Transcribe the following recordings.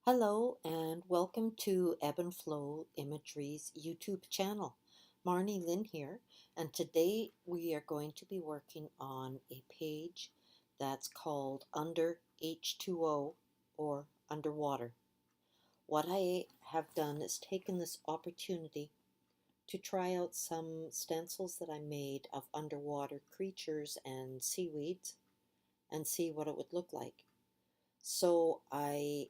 Hello and welcome to Ebb and Flow Imagery's YouTube channel. Marnilynn here, and today we are going to be working on a page that's called Under H2O or Underwater. What I have done is taken this opportunity to try out some stencils that I made of underwater creatures and seaweeds and see what it would look like. So I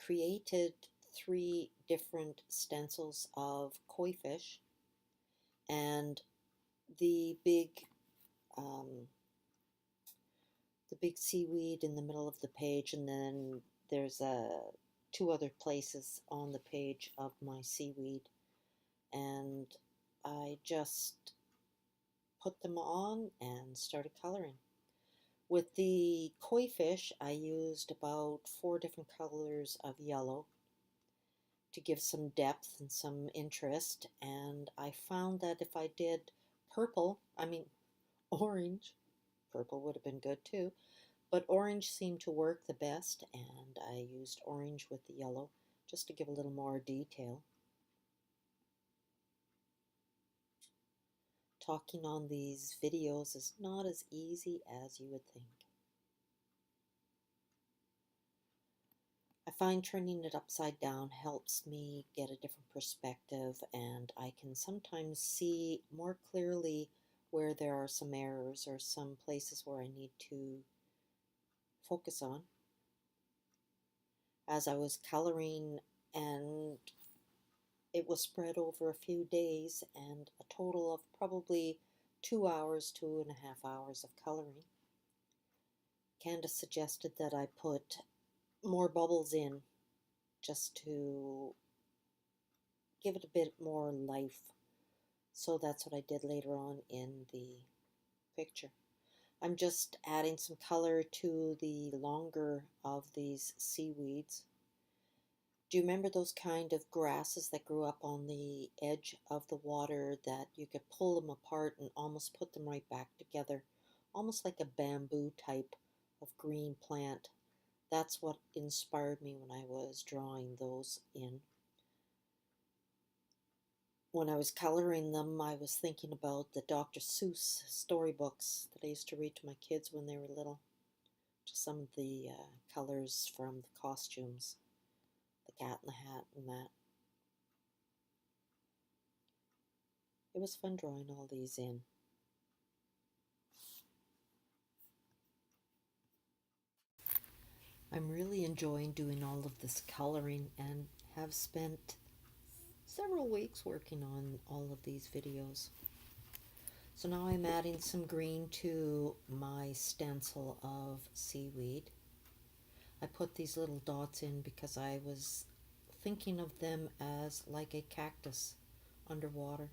created 3 different stencils of koi fish and the big um, the big seaweed in the middle of the page, and then there's 2 other places on the page of my seaweed, and I just put them on and started coloring. With the koi fish, I used about 4 different colors of yellow to give some depth and some interest, and I found that if I did orange, purple would have been good too, but orange seemed to work the best, and I used orange with the yellow just to give a little more detail. Talking on these videos is not as easy as you would think. I find turning it upside down helps me get a different perspective, and I can sometimes see more clearly where there are some errors or some places where I need to focus on. As I was coloring, and it was spread over a few days and a total of probably 2 hours, 2.5 hours of coloring, Candace suggested that I put more bubbles in just to give it a bit more life. So that's what I did later on in the picture. I'm just adding some color to the longer of these seaweeds. Do you remember those kind of grasses that grew up on the edge of the water that you could pull them apart and almost put them right back together? Almost like a bamboo type of green plant. That's what inspired me when I was drawing those in. When I was coloring them, I was thinking about the Dr. Seuss storybooks that I used to read to my kids when they were little. Just some of the colors from the costumes, the Cat in the Hat and that. It was fun drawing all these in. I'm really enjoying doing all of this coloring and have spent several weeks working on all of these videos. So now I'm adding some green to my stencil of seaweed. I put these little dots in because I was thinking of them as like a cactus underwater.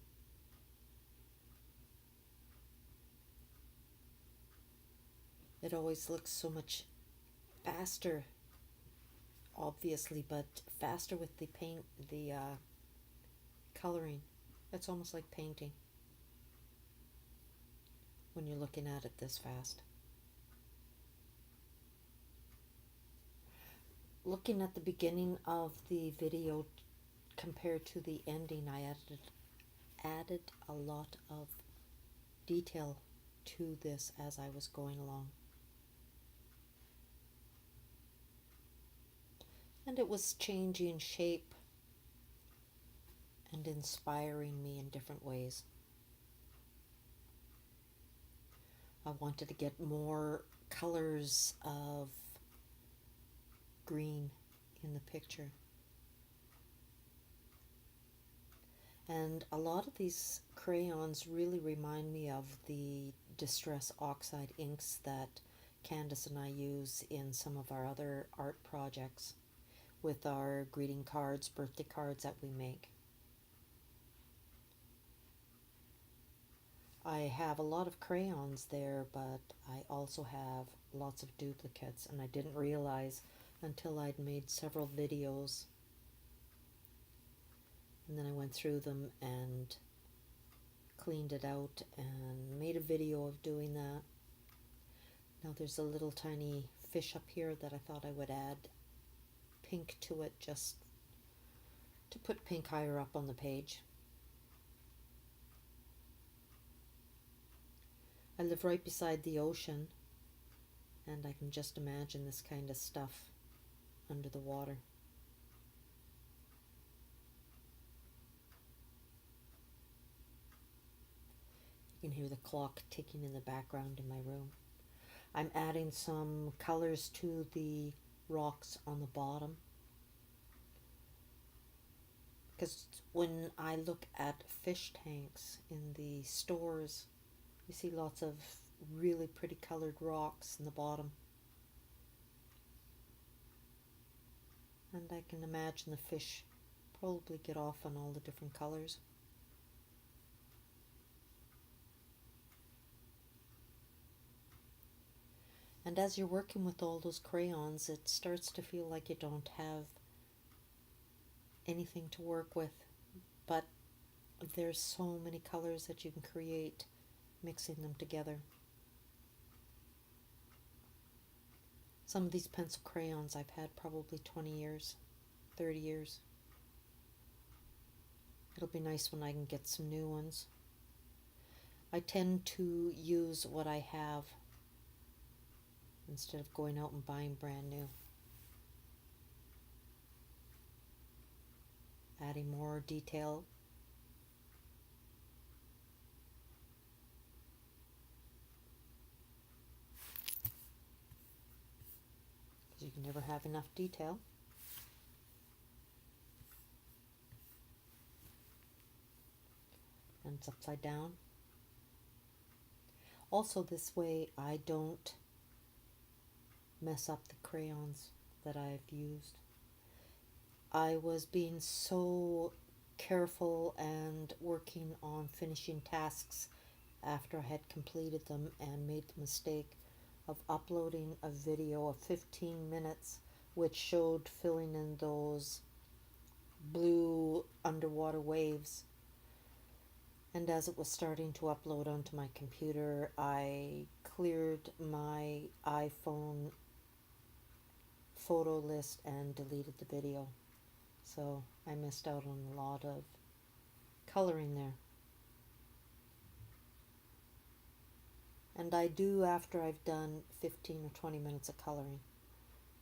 It always looks so much faster, obviously, but faster with the coloring. It's almost like painting when you're looking at it this fast. Looking at the beginning of the video compared to the ending, I added a lot of detail to this as I was going along. And it was changing shape and inspiring me in different ways. I wanted to get more colors of green in the picture. And a lot of these crayons really remind me of the Distress Oxide inks that Candace and I use in some of our other art projects with our greeting cards, birthday cards that we make. I have a lot of crayons there, but I also have lots of duplicates, and I didn't realize until I'd made several videos. And then I went through them and cleaned it out and made a video of doing that. Now there's a little tiny fish up here that I thought I would add pink to it just to put pink higher up on the page. I live right beside the ocean, and I can just imagine this kind of stuff under the water. You can hear the clock ticking in the background in my room. I'm adding some colors to the rocks on the bottom, because when I look at fish tanks in the stores, you see lots of really pretty colored rocks in the bottom. And I can imagine the fish probably get off on all the different colors. And as you're working with all those crayons, it starts to feel like you don't have anything to work with, but there's so many colors that you can create mixing them together. Some of these pencil crayons I've had probably 20 years, 30 years. It'll be nice when I can get some new ones. I tend to use what I have instead of going out and buying brand new. Adding more detail. Because you can never have enough detail. And it's upside down. Also, this way I don't mess up the crayons that I've used. I was being so careful and working on finishing tasks after I had completed them and made the mistake of uploading a video of 15 minutes which showed filling in those blue underwater waves. And as it was starting to upload onto my computer, I cleared my iPhone photo list and deleted the video. So I missed out on a lot of coloring there. And I do, after I've done 15 or 20 minutes of coloring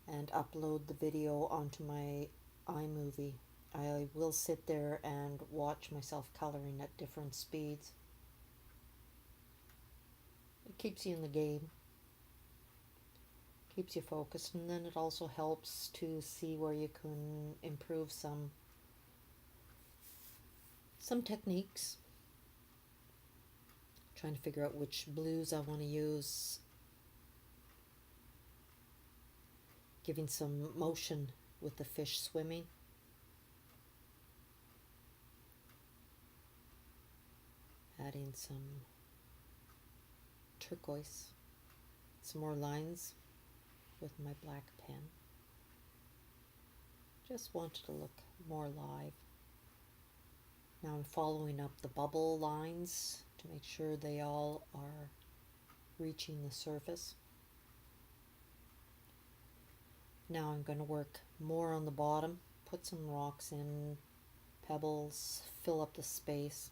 and upload the video onto my iMovie, I will sit there and watch myself coloring at different speeds. It keeps you in the game, keeps you focused, and then it also helps to see where you can improve some techniques. Trying to figure out which blues I want to use. Giving some motion with the fish swimming. Adding some turquoise, some more lines with my black pen. Just wanted to look more live. Now I'm following up the bubble lines to make sure they all are reaching the surface. Now I'm going to work more on the bottom, put some rocks in, pebbles, fill up the space.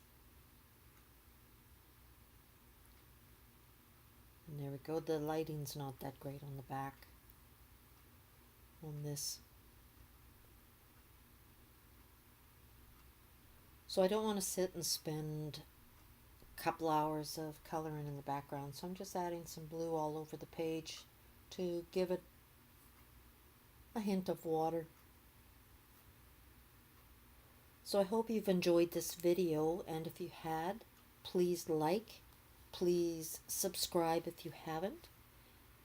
And there we go. The lighting's not that great on the back on this. So I don't want to sit and spend a couple hours of coloring in the background. So I'm just adding some blue all over the page to give it a hint of water. So I hope you've enjoyed this video, and if you had, please like. Please subscribe if you haven't.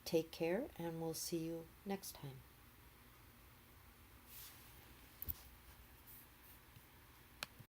Take care, and we'll see you next time.